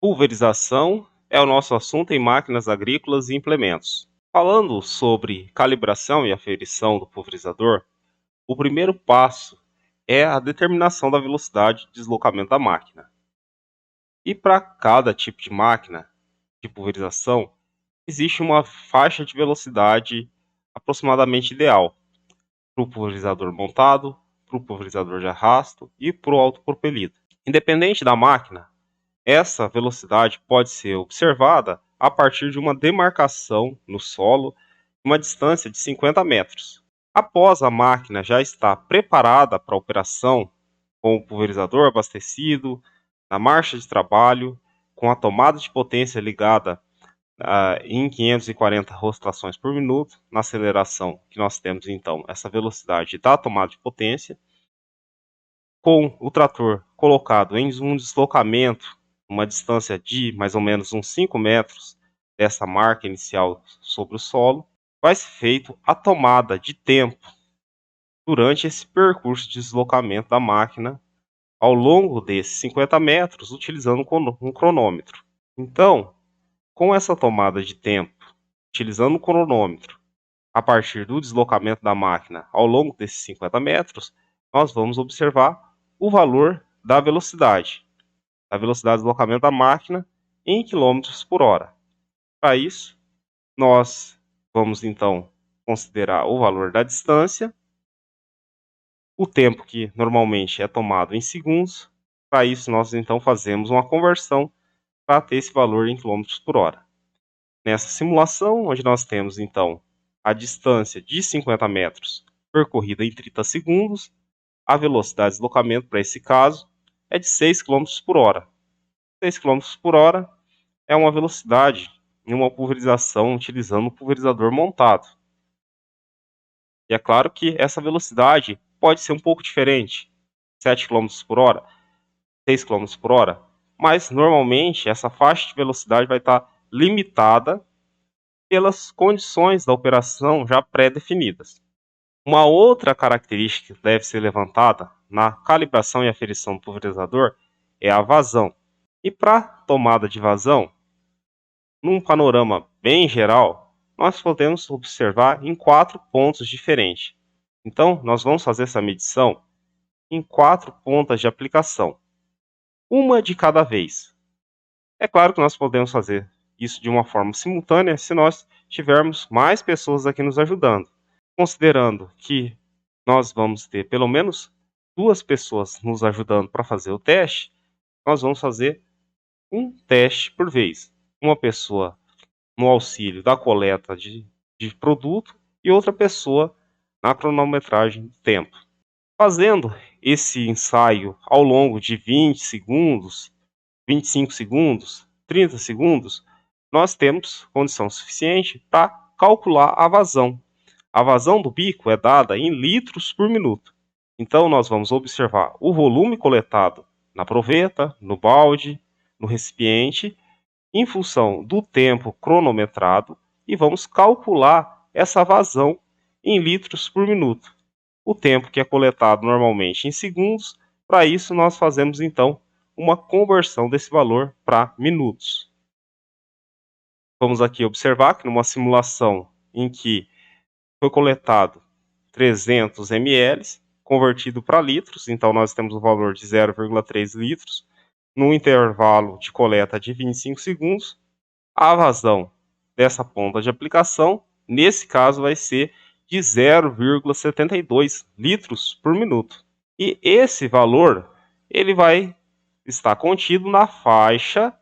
Pulverização é o nosso assunto em máquinas agrícolas e implementos. Falando sobre calibração e aferição do pulverizador, o primeiro passo é a determinação da velocidade de deslocamento da máquina. E para cada tipo de máquina de pulverização, existe uma faixa de velocidade aproximadamente ideal para o pulverizador montado, para o pulverizador de arrasto e para o autopropelido. Independente da máquina, essa velocidade pode ser observada a partir de uma demarcação no solo, uma distância de 50 metros. Após a máquina já estar preparada para a operação, com o pulverizador abastecido, na marcha de trabalho, com a tomada de potência ligada em 540 rotações por minuto, na aceleração que nós temos então essa velocidade da tomada de potência, com o trator colocado em um deslocamento, uma distância de mais ou menos uns 5 metros dessa marca inicial sobre o solo, vai ser feita a tomada de tempo durante esse percurso de deslocamento da máquina ao longo desses 50 metros, utilizando um cronômetro. Então, com essa tomada de tempo, utilizando o cronômetro, a partir do deslocamento da máquina ao longo desses 50 metros, nós vamos observar o valor da velocidade de deslocamento da máquina em quilômetros por hora. Para isso, nós vamos então considerar o valor da distância, o tempo que normalmente é tomado em segundos. Para isso, nós então fazemos uma conversão para ter esse valor em quilômetros por hora. Nessa simulação, onde nós temos então a distância de 50 metros percorrida em 30 segundos, a velocidade de deslocamento para esse caso é de 6 km por hora. 6 km por hora é uma velocidade em uma pulverização utilizando um pulverizador montado. E é claro que essa velocidade pode ser um pouco diferente, 7 km por hora, 6 km por hora, mas normalmente essa faixa de velocidade vai estar limitada pelas condições da operação já pré-definidas. Uma outra característica que deve ser levantada na calibração e aferição do pulverizador é a vazão. E para tomada de vazão, num panorama bem geral, nós podemos observar em 4 pontos diferentes. Então, nós vamos fazer essa medição em 4 pontas de aplicação, uma de cada vez. É claro que nós podemos fazer isso de uma forma simultânea se nós tivermos mais pessoas aqui nos ajudando. Considerando que nós vamos ter pelo menos 2 pessoas nos ajudando para fazer o teste, nós vamos fazer um teste por vez. Uma pessoa no auxílio da coleta de produto e outra pessoa na cronometragem do tempo. Fazendo esse ensaio ao longo de 20 segundos, 25 segundos, 30 segundos, nós temos condição suficiente para calcular a vazão. A vazão do bico é dada em litros por minuto. Então, nós vamos observar o volume coletado na proveta, no balde, no recipiente, em função do tempo cronometrado, e vamos calcular essa vazão em litros por minuto. O tempo que é coletado normalmente em segundos, para isso nós fazemos então uma conversão desse valor para minutos. Vamos aqui observar que numa simulação em que foi coletado 300 ml, convertido para litros, então nós temos o valor de 0,3 litros, no intervalo de coleta de 25 segundos, a vazão dessa ponta de aplicação, nesse caso, vai ser de 0,72 litros por minuto. E esse valor, ele vai estar contido na faixa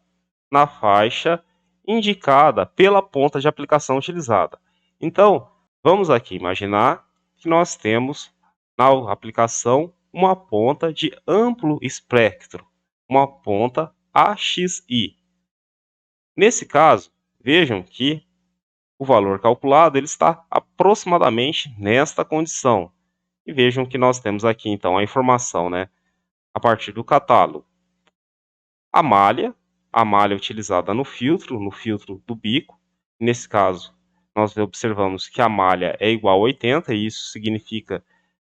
indicada pela ponta de aplicação utilizada. Então, vamos aqui imaginar que nós temos na aplicação uma ponta de amplo espectro, uma ponta AXI. Nesse caso, vejam que o valor calculado ele está aproximadamente nesta condição. E vejam que nós temos aqui então a informação, a partir do catálogo. A malha utilizada no filtro do bico. Nesse caso, nós observamos que a malha é igual a 80, e isso significa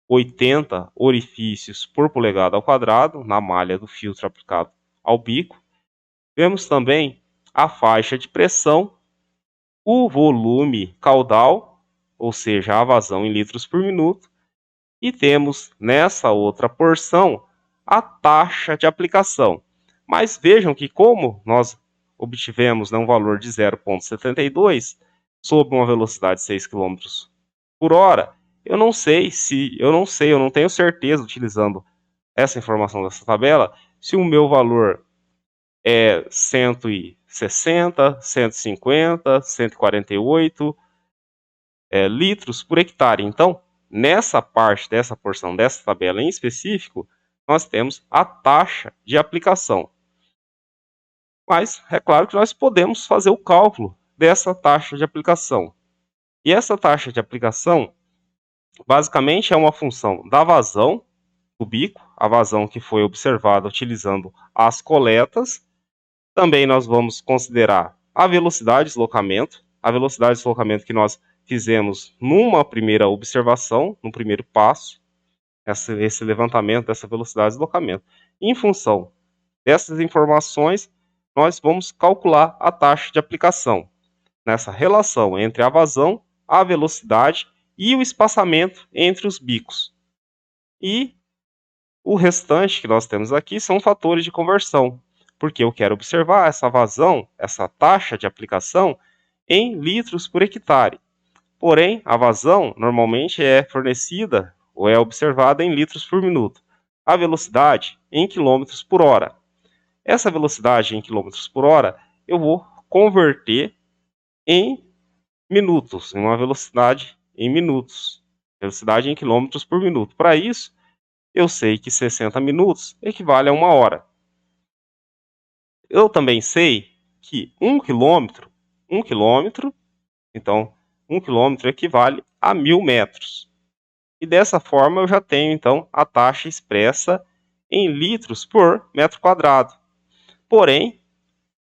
80 orifícios por polegada ao quadrado na malha do filtro aplicado ao bico. Vemos também a faixa de pressão, o volume caudal, ou seja, a vazão em litros por minuto, e temos nessa outra porção a taxa de aplicação. Mas vejam que como nós obtivemos um valor de 0,72 sob uma velocidade de 6 km por hora, eu não tenho certeza, utilizando essa informação dessa tabela, se o meu valor é 160, 150, 148 litros por hectare. Então, nessa parte dessa porção dessa tabela em específico, nós temos a taxa de aplicação. Mas é claro que nós podemos fazer o cálculo dessa taxa de aplicação. E essa taxa de aplicação, basicamente, é uma função da vazão do bico, a vazão que foi observada utilizando as coletas. Também nós vamos considerar a velocidade de deslocamento, que nós fizemos numa primeira observação, no primeiro passo, esse levantamento dessa velocidade de deslocamento. Em função dessas informações, nós vamos calcular a taxa de aplicação, nessa relação entre a vazão, a velocidade e o espaçamento entre os bicos. E o restante que nós temos aqui são fatores de conversão, porque eu quero observar essa vazão, essa taxa de aplicação, em litros por hectare. Porém, a vazão normalmente é fornecida ou é observada em litros por minuto. A velocidade em quilômetros por hora. Essa velocidade em quilômetros por hora eu vou converter em minutos, em uma velocidade em minutos. Velocidade em quilômetros por minuto. Para isso, eu sei que 60 minutos equivale a 1 hora. Eu também sei que 1 quilômetro, então 1 quilômetro equivale a 1000 metros. E dessa forma eu já tenho então a taxa expressa em litros por metro quadrado. Porém,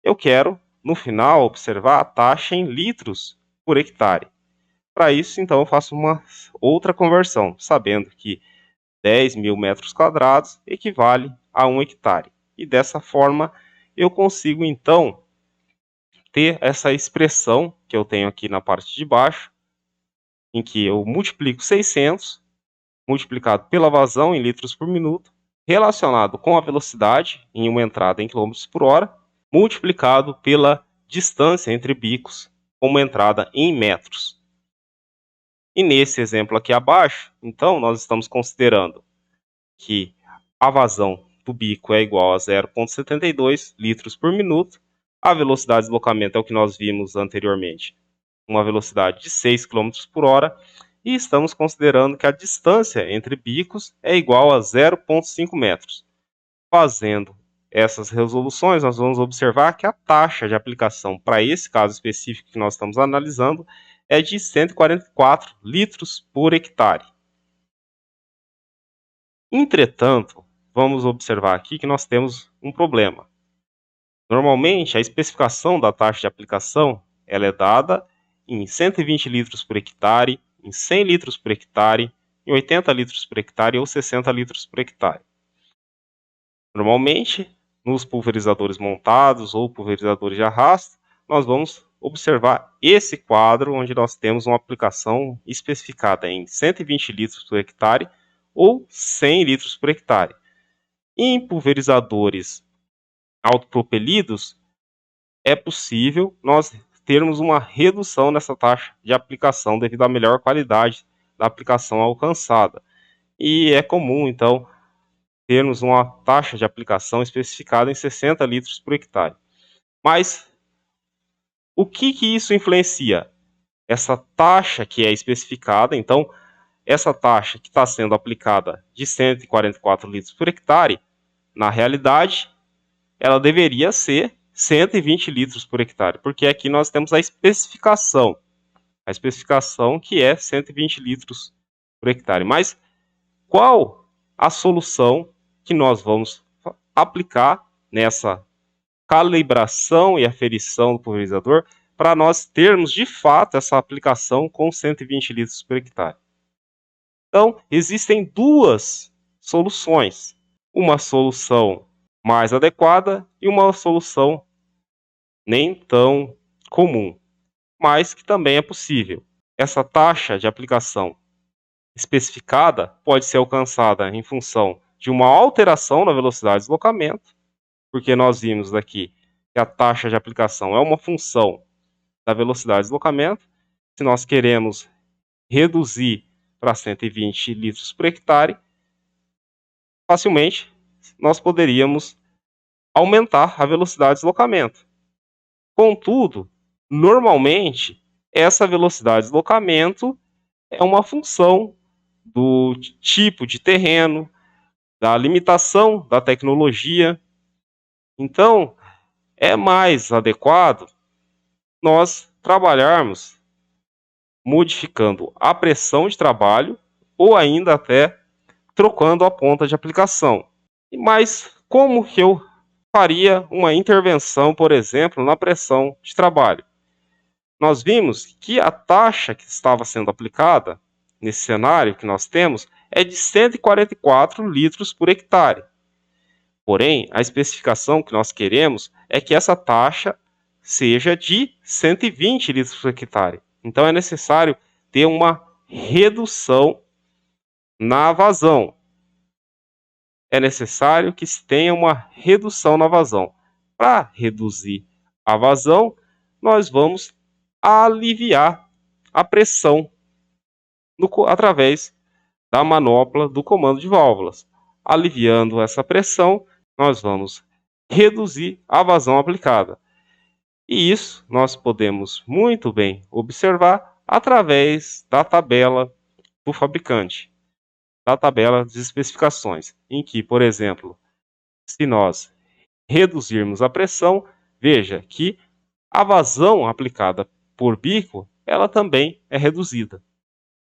eu quero no final observar a taxa em litros por hectare. Para isso, então, eu faço uma outra conversão, sabendo que 10.000 metros quadrados equivale a 1 hectare. E dessa forma eu consigo então ter essa expressão que eu tenho aqui na parte de baixo, em que eu multiplico 600 multiplicado pela vazão em litros por minuto, relacionado com a velocidade em uma entrada em quilômetros por hora, multiplicado pela distância entre bicos, com uma entrada em metros. E nesse exemplo aqui abaixo, então, nós estamos considerando que a vazão do bico é igual a 0,72 litros por minuto, a velocidade de deslocamento é o que nós vimos anteriormente, uma velocidade de 6 km por hora, e estamos considerando que a distância entre bicos é igual a 0,5 metros. Fazendo essas resoluções, nós vamos observar que a taxa de aplicação para esse caso específico que nós estamos analisando é de 144 litros por hectare. Entretanto, vamos observar aqui que nós temos um problema. Normalmente, a especificação da taxa de aplicação ela é dada em 120 litros por hectare, em 100 litros por hectare, em 80 litros por hectare ou 60 litros por hectare. Normalmente, nos pulverizadores montados ou pulverizadores de arrasto, nós vamos observar esse quadro onde nós temos uma aplicação especificada em 120 litros por hectare ou 100 litros por hectare. Em pulverizadores autopropelidos, é possível nós termos uma redução nessa taxa de aplicação devido à melhor qualidade da aplicação alcançada. E é comum, então, termos uma taxa de aplicação especificada em 60 litros por hectare. Mas o que isso influencia? Essa taxa que é especificada, então, essa taxa que está sendo aplicada de 144 litros por hectare, na realidade, ela deveria ser 120 litros por hectare, porque aqui nós temos a especificação que é 120 litros por hectare. Mas qual a solução que nós vamos aplicar nessa calibração e aferição do pulverizador para nós termos de fato essa aplicação com 120 litros por hectare? Então, existem duas soluções. Uma solução mais adequada e uma solução nem tão comum, mas que também é possível. Essa taxa de aplicação especificada pode ser alcançada em função de uma alteração na velocidade de deslocamento, porque nós vimos aqui que a taxa de aplicação é uma função da velocidade de deslocamento. Se nós queremos reduzir para 120 litros por hectare, facilmente nós poderíamos aumentar a velocidade de deslocamento. Contudo, normalmente, essa velocidade de deslocamento é uma função do tipo de terreno, da limitação da tecnologia. Então, é mais adequado nós trabalharmos modificando a pressão de trabalho ou ainda até trocando a ponta de aplicação. Mas como que eu faria uma intervenção, por exemplo, na pressão de trabalho? Nós vimos que a taxa que estava sendo aplicada nesse cenário que nós temos é de 144 litros por hectare. Porém, a especificação que nós queremos é que essa taxa seja de 120 litros por hectare. Então é necessário ter uma redução na vazão. É necessário que se tenha uma redução na vazão. Para reduzir a vazão, nós vamos aliviar a pressão através da manopla do comando de válvulas. Aliviando essa pressão, nós vamos reduzir a vazão aplicada. E isso nós podemos muito bem observar através da tabela do fabricante, da tabela de especificações, em que, por exemplo, se nós reduzirmos a pressão, veja que a vazão aplicada por bico, ela também é reduzida.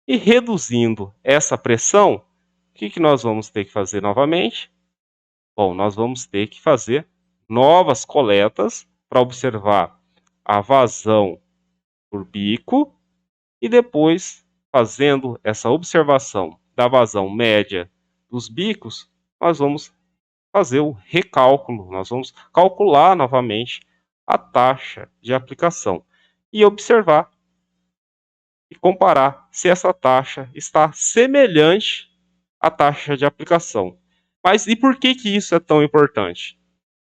E reduzindo essa pressão, o que nós vamos ter que fazer novamente? Bom, nós vamos ter que fazer novas coletas para observar a vazão por bico e depois, fazendo essa observação da vazão média dos bicos, nós vamos fazer o recálculo, nós vamos calcular novamente a taxa de aplicação e observar e comparar se essa taxa está semelhante à taxa de aplicação. Mas e por que isso é tão importante?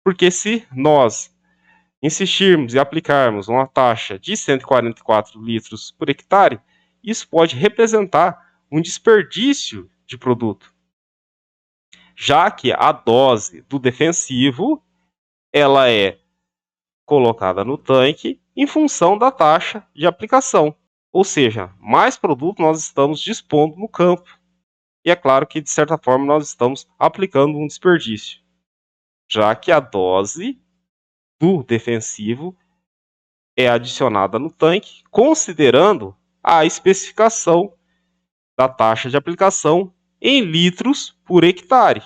Porque se nós insistirmos e aplicarmos uma taxa de 144 litros por hectare, isso pode representar um desperdício de produto, já que a dose do defensivo ela é colocada no tanque em função da taxa de aplicação. Ou seja, mais produto nós estamos dispondo no campo. E é claro que, de certa forma, nós estamos aplicando um desperdício, já que a dose do defensivo é adicionada no tanque, considerando a especificação da taxa de aplicação em litros por hectare.